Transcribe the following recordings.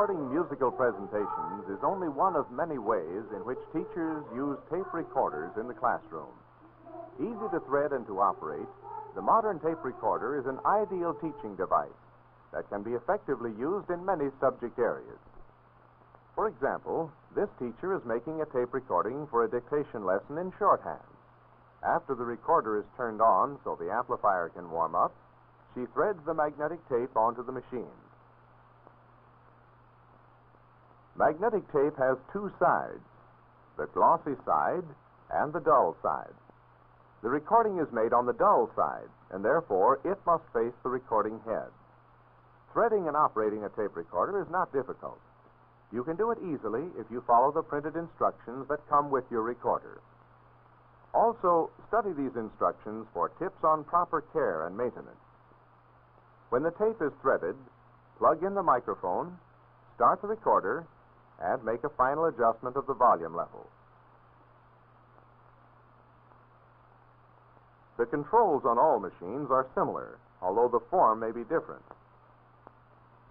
Recording musical presentations is only one of many ways in which teachers use tape recorders in the classroom. Easy to thread and to operate, the modern tape recorder is an ideal teaching device that can be effectively used in many subject areas. For example, this teacher is making a tape recording for a dictation lesson in shorthand. After the recorder is turned on so the amplifier can warm up, she threads the magnetic tape onto the machine. Magnetic tape has two sides, the glossy side and the dull side. The recording is made on the dull side, and therefore it must face the recording head. Threading and operating a tape recorder is not difficult. You can do it easily if you follow the printed instructions that come with your recorder. Also, study these instructions for tips on proper care and maintenance. When the tape is threaded, plug in the microphone, start the recorder, and make a final adjustment of the volume level. The controls on all machines are similar, although the form may be different.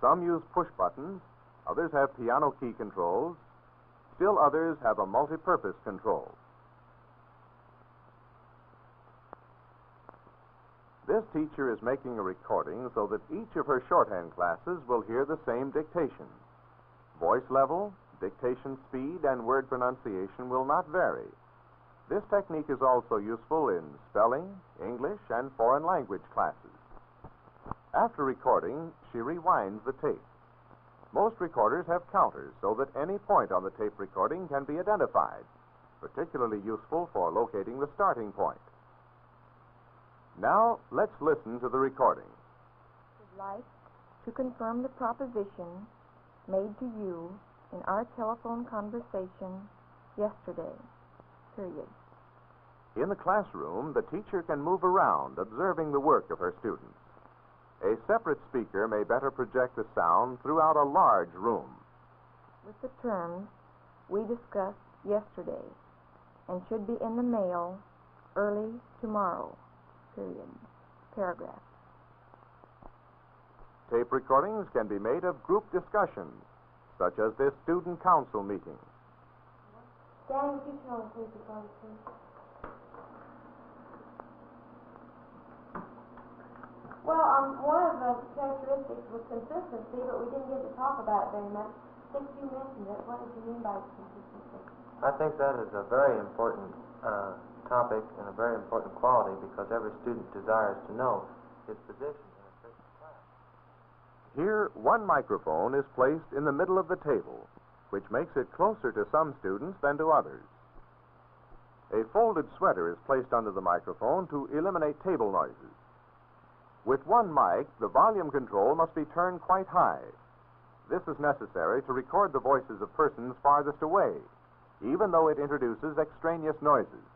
Some use push buttons, others have piano key controls, still others have a multi-purpose control. This teacher is making a recording so that each of her shorthand classes will hear the same dictation. Voice level, dictation speed, and word pronunciation will not vary. This technique is also useful in spelling, English, and foreign language classes. After recording, she rewinds the tape. Most recorders have counters so that any point on the tape recording can be identified, particularly useful for locating the starting point. Now, let's listen to the recording. I'd like to confirm the proposition made to you in our telephone conversation yesterday, period. In the classroom, the teacher can move around, observing the work of her students. A separate speaker may better project the sound throughout a large room. With the terms we discussed yesterday and should be in the mail early tomorrow, period. Paragraph. Tape recordings can be made of group discussions, such as this student council meeting. Dan, would you tell us who's the please? Well, one of the characteristics was consistency, but we didn't get to talk about it very much. Since you mentioned it, what did you mean by consistency? I think that is a very important topic and a very important quality because every student desires to know his position in a certain class. Here, one microphone is placed in the middle of the table, which makes it closer to some students than to others. A folded sweater is placed under the microphone to eliminate table noises. With one mic, the volume control must be turned quite high. This is necessary to record the voices of persons farthest away, even though it introduces extraneous noises,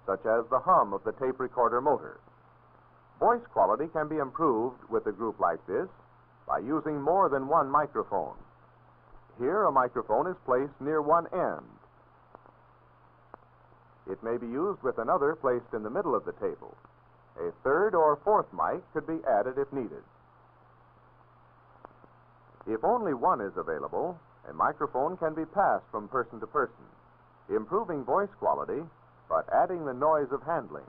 such as the hum of the tape recorder motor. Voice quality can be improved with a group like this by using more than one microphone. Here, a microphone is placed near one end. It may be used with another placed in the middle of the table. A third or fourth mic could be added if needed. If only one is available, a microphone can be passed from person to person, improving voice quality, but adding the noise of handling.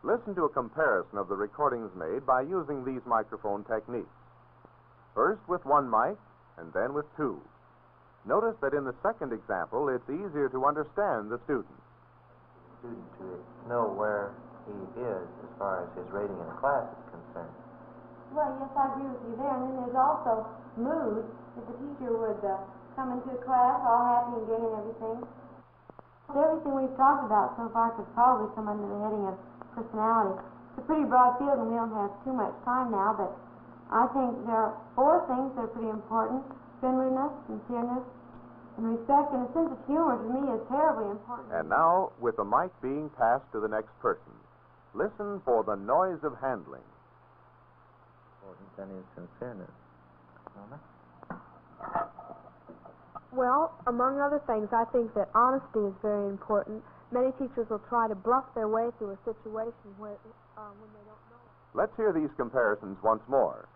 Listen to a comparison of the recordings made by using these microphone techniques. First with one mic, and then with two. Notice that in the second example, it's easier to understand the student. Student to know where he is as far as his rating in the class is concerned. Well, yes, I agree with you there. And then there's also mood. If the teacher would come into class all happy and gay and everything. Everything we've talked about so far could probably come under the heading of personality. It's a pretty broad field, and we don't have too much time now, but I think there are four things that are pretty important. Friendliness, sincereness, and respect, and a sense of humor to me is terribly important. And now, with the mic being passed to the next person, listen for the noise of handling. Then is sincereness. Well, among other things, I think that honesty is very important. Many teachers will try to bluff their way through a situation when they don't know it. Let's hear these comparisons once more.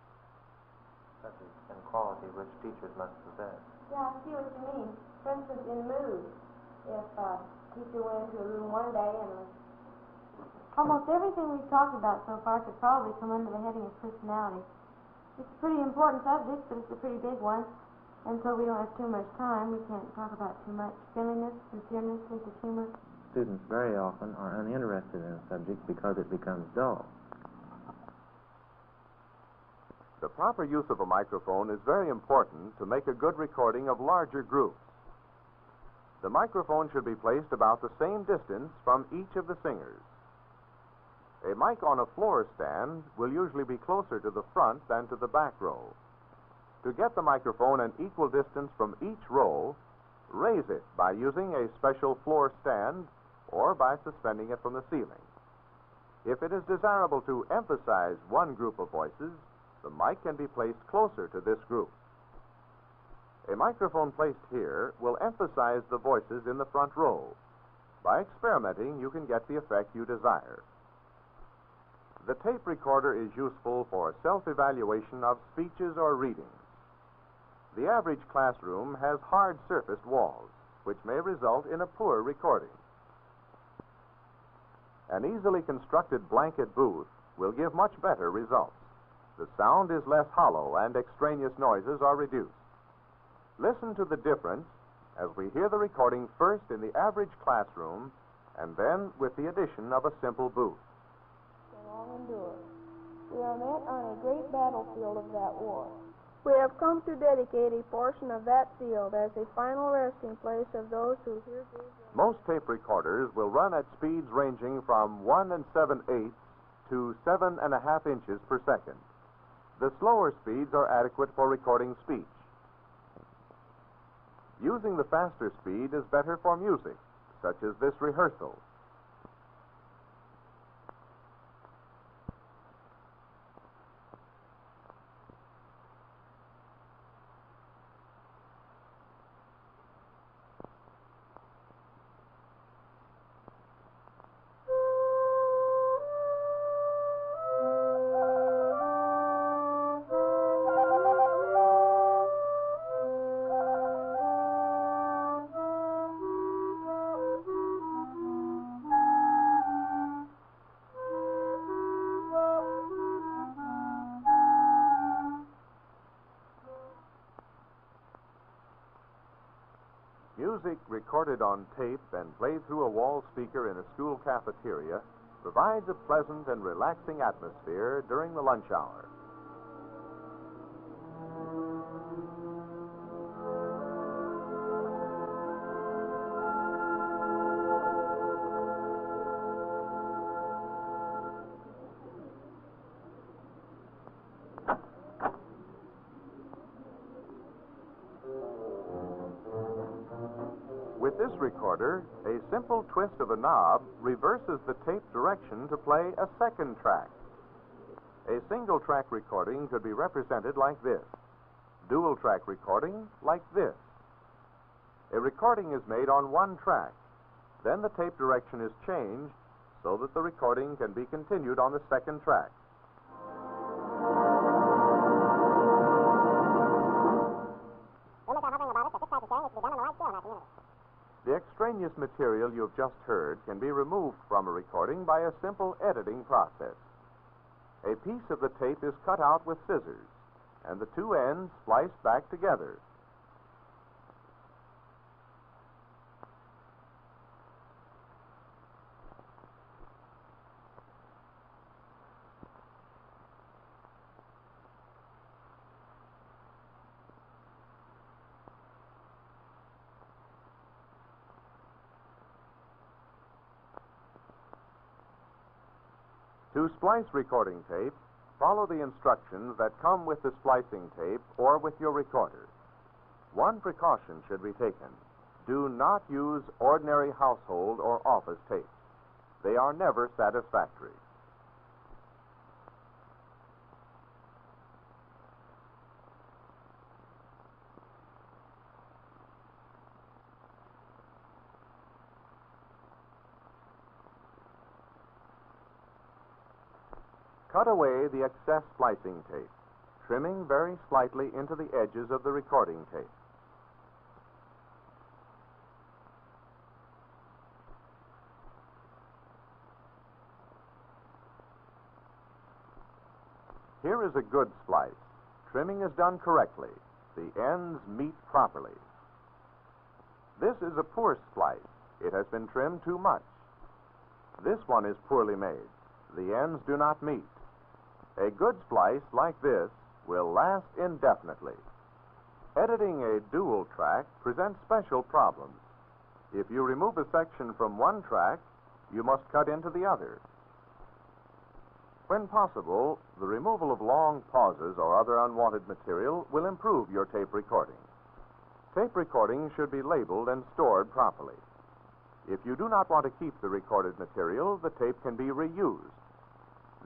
message and quality which teachers must possess. Yeah, I see what you mean. For instance, in mood, if a teacher went into a room one day and almost everything we've talked about so far could probably come under the heading of personality. It's a pretty important subject, but it's a pretty big one. And so we don't have too much time. We can't talk about too much. Friendliness, sincereness, sense of humor. Students very often are uninterested in a subject because it becomes dull. The proper use of a microphone is very important to make a good recording of larger groups. The microphone should be placed about the same distance from each of the singers. A mic on a floor stand will usually be closer to the front than to the back row. To get the microphone an equal distance from each row, raise it by using a special floor stand or by suspending it from the ceiling. If it is desirable to emphasize one group of voices, the mic can be placed closer to this group. A microphone placed here will emphasize the voices in the front row. By experimenting, you can get the effect you desire. The tape recorder is useful for self-evaluation of speeches or readings. The average classroom has hard-surfaced walls, which may result in a poor recording. An easily constructed blanket booth will give much better results. The sound is less hollow and extraneous noises are reduced. Listen to the difference as we hear the recording first in the average classroom and then with the addition of a simple booth. Long endure. We are met on a great battlefield of that war. We have come to dedicate a portion of that field as a final resting place of those who hear these. Most tape recorders will run at speeds ranging from 1 7/8 to 7.5 inches per second. The slower speeds are adequate for recording speech. Using the faster speed is better for music, such as this rehearsal. Music recorded on tape and played through a wall speaker in a school cafeteria provides a pleasant and relaxing atmosphere during the lunch hour. With this recorder, a simple twist of a knob reverses the tape direction to play a second track. A single track recording could be represented like this. Dual track recording like this. A recording is made on one track. Then the tape direction is changed so that the recording can be continued on the second track. The extraneous material you've just heard can be removed from a recording by a simple editing process. A piece of the tape is cut out with scissors, and the two ends spliced back together. To splice recording tape, follow the instructions that come with the splicing tape or with your recorder. One precaution should be taken. Do not use ordinary household or office tapes. They are never satisfactory. Cut away the excess splicing tape. trimming very slightly into the edges of the recording tape. Here is a good splice. Trimming is done correctly. The ends meet properly. This is a poor splice. It has been trimmed too much. This one is poorly made. The ends do not meet. A good splice like this will last indefinitely. Editing a dual track presents special problems. If you remove a section from one track, you must cut into the other. When possible, the removal of long pauses or other unwanted material will improve your tape recording. Tape recordings should be labeled and stored properly. If you do not want to keep the recorded material, the tape can be reused.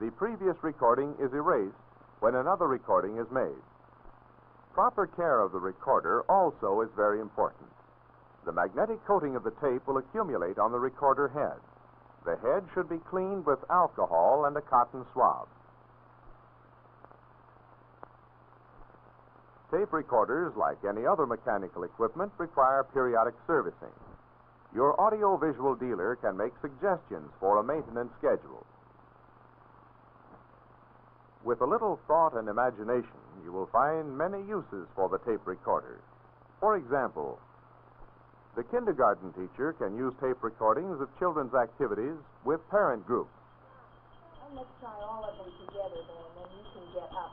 The previous recording is erased when another recording is made. Proper care of the recorder also is very important. The magnetic coating of the tape will accumulate on the recorder head. The head should be cleaned with alcohol and a cotton swab. Tape recorders, like any other mechanical equipment, require periodic servicing. Your audio-visual dealer can make suggestions for a maintenance schedule. With a little thought and imagination, you will find many uses for the tape recorder. For example, the kindergarten teacher can use tape recordings of children's activities with parent groups. Let's try all of them together then, and then you can get up.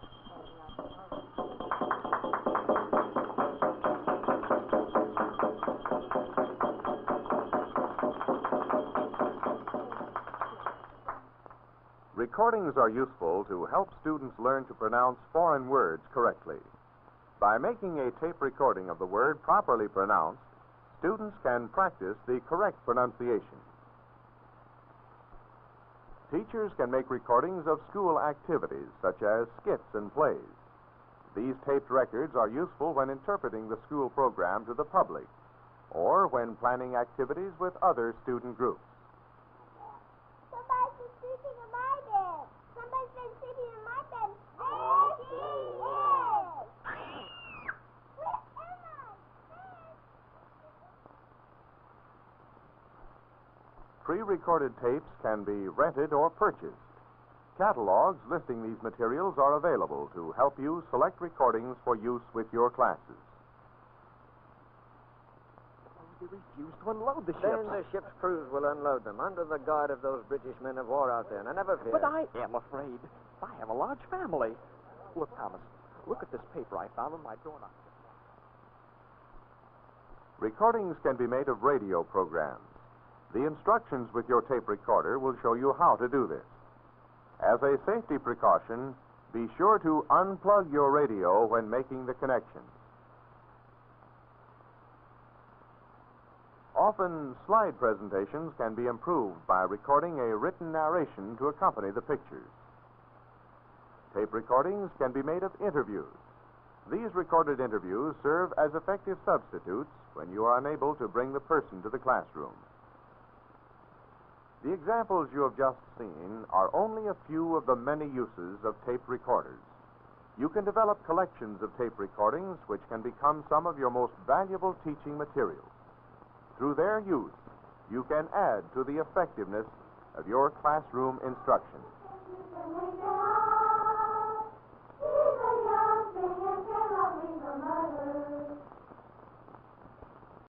Recordings are useful to help students learn to pronounce foreign words correctly. By making a tape recording of the word properly pronounced, students can practice the correct pronunciation. Teachers can make recordings of school activities, such as skits and plays. These taped records are useful when interpreting the school program to the public, or when planning activities with other student groups. Somebody's been sleeping in my bed. Somebody's been sleeping in my bed. There she is. Where am I? Pre-recorded tapes can be rented or purchased. Catalogs listing these materials are available to help you select recordings for use with your classes. They refuse to unload the ships. Then the ship's crews will unload them under the guard of those British men of war out there. Now, never fear. But I am afraid. I have a large family. Look, Thomas, look at this paper I found on my doorknob. Recordings can be made of radio programs. The instructions with your tape recorder will show you how to do this. As a safety precaution, be sure to unplug your radio when making the connection. Often, slide presentations can be improved by recording a written narration to accompany the pictures. Tape recordings can be made of interviews. These recorded interviews serve as effective substitutes when you are unable to bring the person to the classroom. The examples you have just seen are only a few of the many uses of tape recorders. You can develop collections of tape recordings which can become some of your most valuable teaching materials. Through their use, you can add to the effectiveness of your classroom instruction.